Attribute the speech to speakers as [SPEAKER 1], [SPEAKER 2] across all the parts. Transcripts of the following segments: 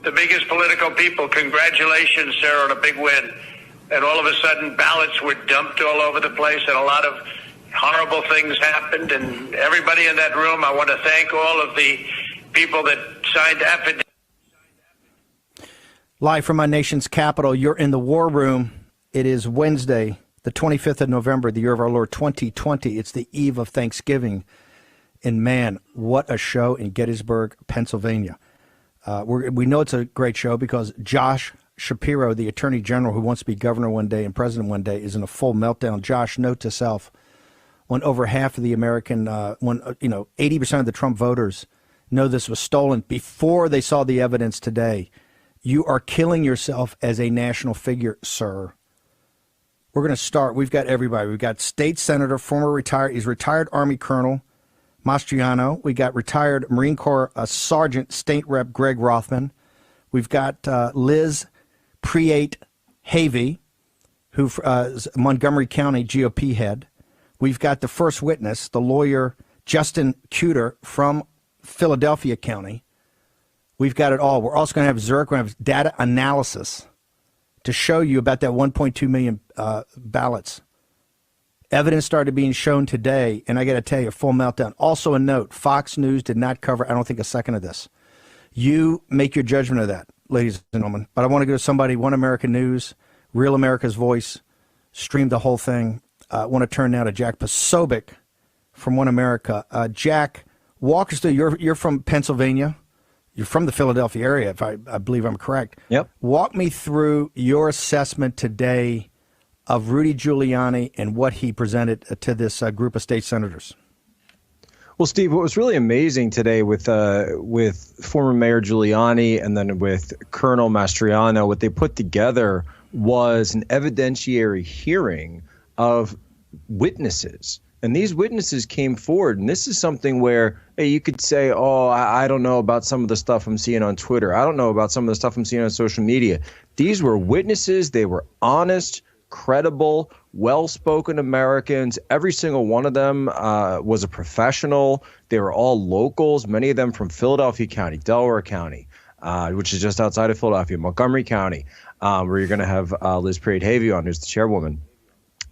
[SPEAKER 1] the biggest political people. Congratulations, sir, on a big win. And all of a sudden, ballots were dumped all over the place, and a lot of horrible things happened. And everybody in that room, I want to thank all of the people that signed affidavits.
[SPEAKER 2] Live from my nation's capital, you're in the war room. It is Wednesday, the 25th of November, the year of our Lord 2020. It's the eve of Thanksgiving. And man, what a show in Gettysburg, Pennsylvania. We know it's a great show because Josh Shapiro, the Attorney General who wants to be governor one day and president one day, is in a full meltdown. Josh, note to self, when over half of the American, 80% of the Trump voters know this was stolen before they saw the evidence today, you are killing yourself as a national figure, sir. We're going to start. We've got everybody. We've got state senator, he's retired Army Colonel Mastriano. We got retired Marine Corps Sergeant State Rep Greg Rothman. We've got Liz Priate Havey, who is Montgomery County GOP head. We've got the first witness, the lawyer Justin Cuter from Philadelphia County. We've got it all. We're also going to have Zurich. We're going to have data analysis to show you about that 1.2 million ballots. Evidence started being shown today, and I got to tell you, full meltdown. Also a note, Fox News did not cover, I don't think, a second of this. You make your judgment of that, ladies and gentlemen. But I want to go to somebody, One American News, Real America's Voice, stream the whole thing. I want to turn now to Jack Posobiec from One America. Jack, walk us through, you're from Pennsylvania. You're from the Philadelphia area, if I believe I'm correct.
[SPEAKER 3] Yep.
[SPEAKER 2] Walk me through your assessment today of Rudy Giuliani and what he presented to this group of state senators.
[SPEAKER 3] Well, Steve, what was really amazing today with former Mayor Giuliani and then with Colonel Mastriano, what they put together was an evidentiary hearing of witnesses. And these witnesses came forward, and this is something where, hey, you could say, oh, I don't know about some of the stuff I'm seeing on Twitter. I don't know about some of the stuff I'm seeing on social media. These were witnesses. They were honest, credible, well-spoken Americans. Every single one of them was a professional. They were all locals, many of them from Philadelphia County, Delaware County, which is just outside of Philadelphia, Montgomery County, where you're going to have Liz Priate-Havey on, who's the chairwoman.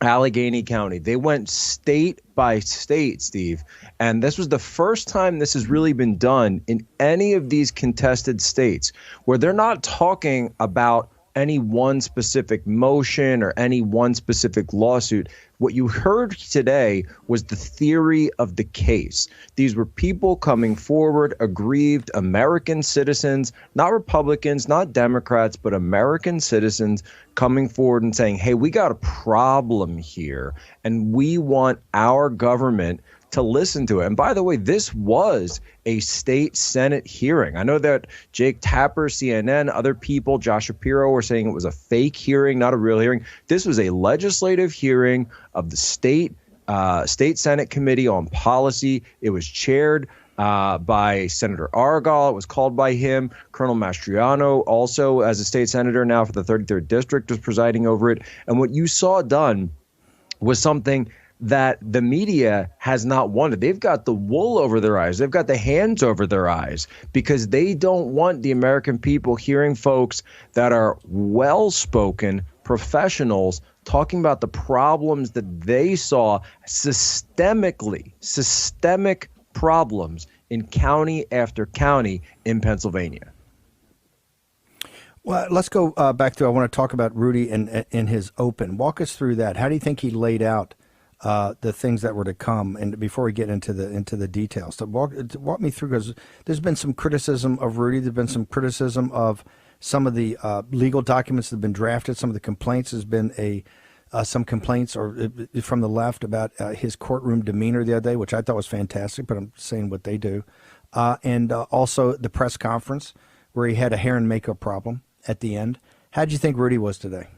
[SPEAKER 3] Allegheny County. They went state by state, Steve. And this was the first time this has really been done in any of these contested states where they're not talking about any one specific motion or any one specific lawsuit. What you heard today was the theory of the case. These were people coming forward, aggrieved American citizens, not Republicans, not Democrats, but American citizens coming forward and saying, hey, we got a problem here, and we want our government to listen to it. And by the way, this was a state Senate hearing. I know that Jake Tapper, CNN, other people, Josh Shapiro were saying it was a fake hearing, not a real hearing. This was a legislative hearing of the state Senate Committee on Policy. It was chaired by Senator Argyle. It was called by him. Colonel Mastriano, also as a state senator now for the 33rd District, was presiding over it. And what you saw done was something that the media has not wanted. They've got the wool over their eyes. They've got the hands over their eyes because they don't want the American people hearing folks that are well-spoken professionals talking about the problems that they saw systemic problems in county after county in Pennsylvania.
[SPEAKER 2] Well, let's go back to, I want to talk about Rudy and his open. Walk us through that. How do you think he laid out the things that were to come, and before we get into the details, so walk me through, because there's been some criticism of Rudy. There's been some criticism of some of the legal documents that have been drafted. Some of the complaints has been some complaints from the left about his courtroom demeanor the other day, which I thought was fantastic. But I'm saying what they do, and also the press conference where he had a hair and makeup problem at the end. How did you think Rudy was today?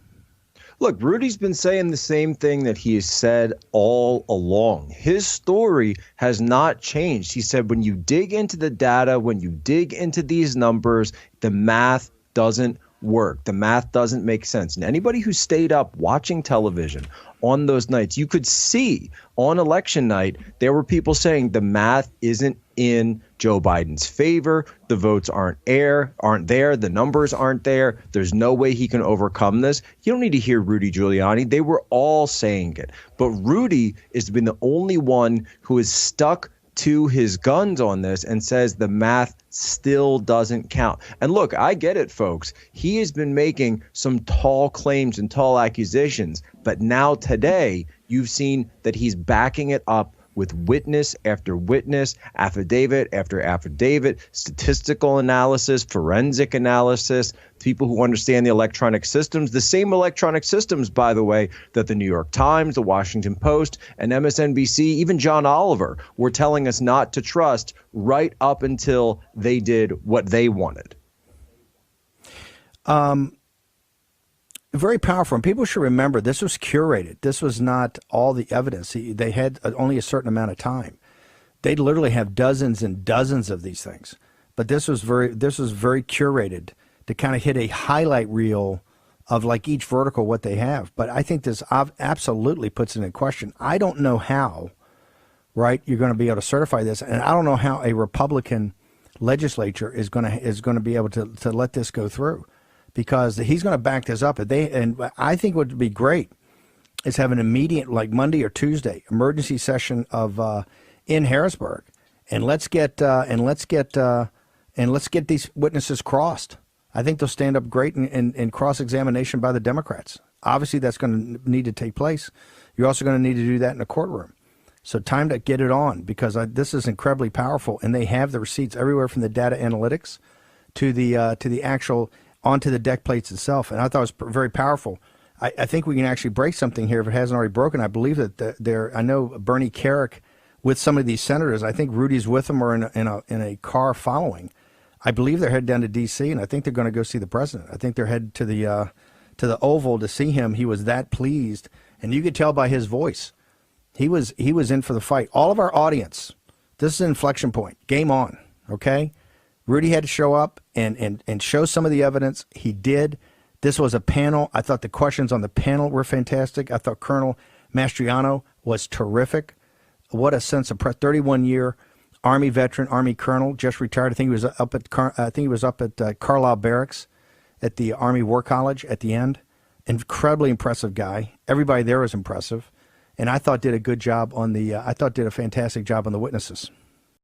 [SPEAKER 3] Look, Rudy's been saying the same thing that he has said all along. His story has not changed. He said when you dig into the data, when you dig into these numbers, the math doesn't work. The math doesn't make sense. And anybody who stayed up watching television on those nights, you could see on election night, there were people saying the math isn't in Joe Biden's favor. The votes aren't there. The numbers aren't there. There's no way he can overcome this. You don't need to hear Rudy Giuliani. They were all saying it. But Rudy has been the only one who is stuck to his guns on this and says the math still doesn't count. And look, I get it, folks. He has been making some tall claims and tall accusations, but now today you've seen that he's backing it up with witness after witness, affidavit after affidavit, statistical analysis, forensic analysis, people who understand the electronic systems, the same electronic systems, by the way, that the New York Times, the Washington Post, and MSNBC, even John Oliver, were telling us not to trust right up until they did what they wanted.
[SPEAKER 2] Very powerful. And people should remember this was curated. This was not all the evidence. They had only a certain amount of time. They'd literally have dozens and dozens of these things. But this was very curated to kind of hit a highlight reel of like each vertical what they have. But I think this absolutely puts it in question. I don't know how, right, you're going to be able to certify this. And I don't know how a Republican legislature is going to be able to let this go through. Because he's going to back this up. And I think what would be great is have an immediate, like Monday or Tuesday, emergency session of in Harrisburg, and let's get these witnesses crossed. I think they'll stand up great in cross-examination by the Democrats. Obviously, that's going to need to take place. You're also going to need to do that in a courtroom. So time to get it on, because this is incredibly powerful, and they have the receipts everywhere from the data analytics to the actual onto the deck plates itself. And I thought it was very powerful. I think we can actually break something here if it hasn't already broken. I believe that I know Bernie Carrick with some of these senators. I think Rudy's with them or in a car following. I believe they're headed down to D.C. and I think they're going to go see the president. I think they're headed to the Oval to see him. He was that pleased, and you could tell by his voice. He was in for the fight. All of our audience, this is an inflection point. Game on, okay? Rudy had to show up and show some of the evidence. He did. This was a panel. I thought the questions on the panel were fantastic. I thought Colonel Mastriano was terrific. What a sense of pride. 31-year Army veteran, Army colonel, just retired. I think he was up at Carlisle Barracks at the Army War College at the end. Incredibly impressive guy. Everybody there was impressive, and I thought did a good job on did a fantastic job on the witnesses.